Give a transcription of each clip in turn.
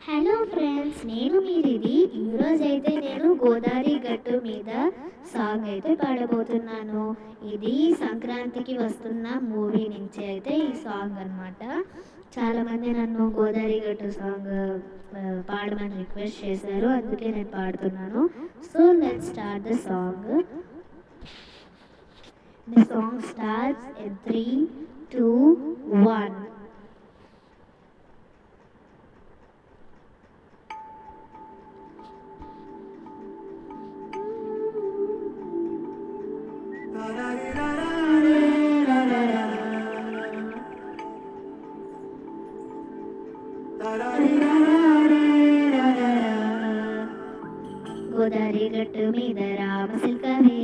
Hello friends, నేను మీరిది. ఈరోజైతే నేను గోదావరి గట్టు మీద సాంగ్ అయితే పాడబోతున్నాను. ఇది సంక్రాంతికి వస్తున్న మూవీ నుంచి అయితే ఈ సాంగ్ అనమాట. చాలామంది నన్ను గోదావరి గట్టు సాంగ్ పాడమని రిక్వెస్ట్ చేశారు, అందుకే నేను పాడుతున్నాను. So let's start the song. The song starts in 3, 2, 1. Godavari గట్టు మీద రామసిల్కవే,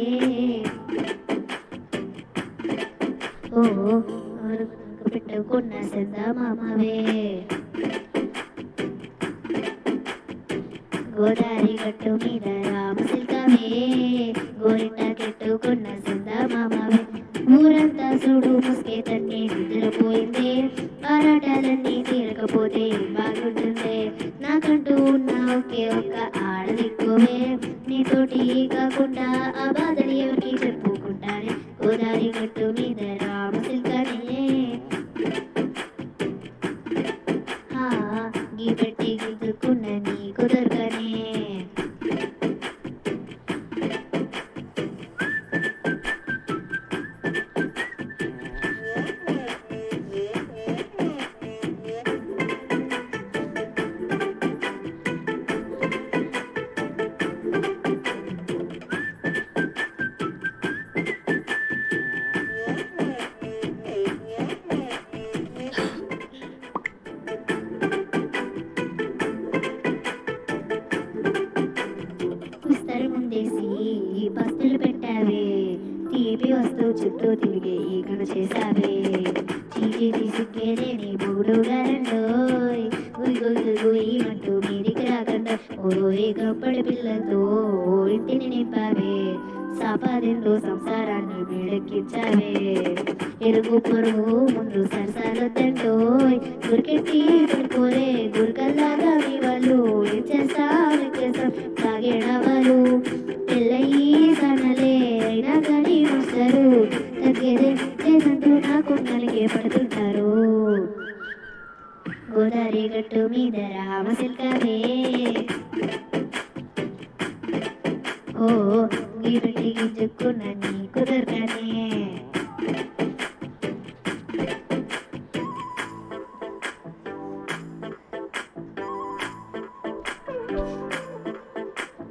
ఓ పెట్టుకున్న చందమామవే. గోదావరి గట్టు మీద రామసిల్కవే, గోరింట కెట్టుకున్న చందమామవే. ఊరంతా చూడు ముసుకే తన్ని నిద్రపోయిందే, ఆరాటాలన్నీ తీరకపోతే బాగుంటుందే. నాకంటూ ఉన్న ఒకే ఒక్క ఆడదిక్కువే, నీతోటి కాకుండా ఆ బాధలు ఎవరికి చెప్పుకుంటానే. గోదావరి గట్టు మీద రామసిల్కనే, గీ పెట్టి గిద్దుకున్న నీకు దొరకనే. విస్తరి ముందేసి పస్తులు పెట్టావే, తీపి వస్తూ చుట్టూ తిరిగే ఈగను చేశావే. చీచి తీసుకేనే నీ మూడు గారండోయ్, గుయ్ గుయ్ గుయ్ అంటూ మీదికి రాకుండా ఓ గప్పడి పిల్లలతో ఇంటిని నింపావే. సాపాదింలో సంసారాన్ని వేడెక్కించావే. ఎరుగు పొరుగు ముందు సరసాలొద్దండోయ్, గురికెట్టి పడుకోరే గురికల్లాగా మీ వాళ్ళు. ఏం చేస్తాం తాగేడవాళ్ళు, పెళ్ళయి సనలే అయినా కానీ వస్తారు. తగ్గేదే లేదంటూ నాకు నలిగే పడుతుంటారు. గోదావరి గట్టు మీద రామసిల్కవే, ఓ గిరిటి గిచ్చుకున్న నీకు దొరకనే.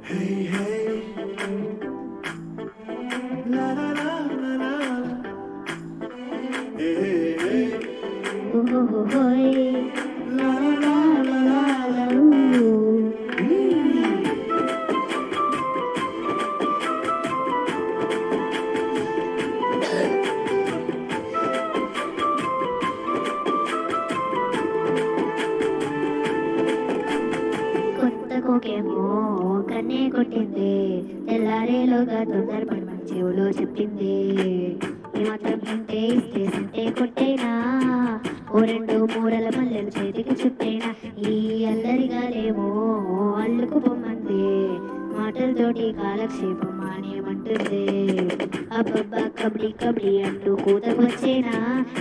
Hey, hey, la la la la la, hey, hey, ఓహోహోయ్, la la la la la, కొత్త కోకేమో కన్నే కొట్టింది, తెల్లారేలోగా తొందరపడి మన చెవులో చెప్పింది. ఈ మాత్రం ఇంటే ఇస్తే సంటే కొట్టేనా, ఓ రెండు మూరల మల్లెలు చేతికి చుట్టేనా. ఈ అల్లరిగాలేమో అల్లుకు పొమ్మంది, మాటలతోటి కాలక్షేపం మానేమంటుంది. అబ్బబ్బా కబడి కబడి అంటూ కూతకొచ్చేనా,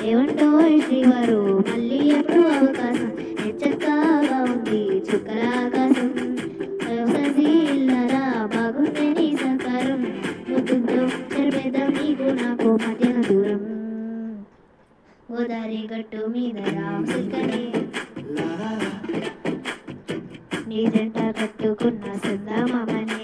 ఏమంటో శ్రీవారు మళ్ళీ ఎప్పుడు అవకాశం. చక్కగా ఉంది చుక్కల ఆకాశం, ఇల్లరా బాగుంది నీ సహకారం. ముద్దుతో చెరిపేద్దాం నీకు నాకు మధ్యన దూరం. గోదావరి గట్టు మీద రామసిల్కనే, la la la. నీ జంట కట్టుకున్న చందమామనే.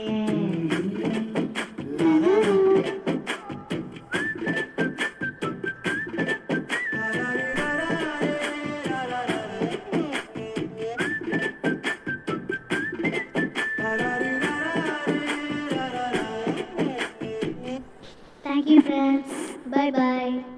Thank you friends. Bye bye.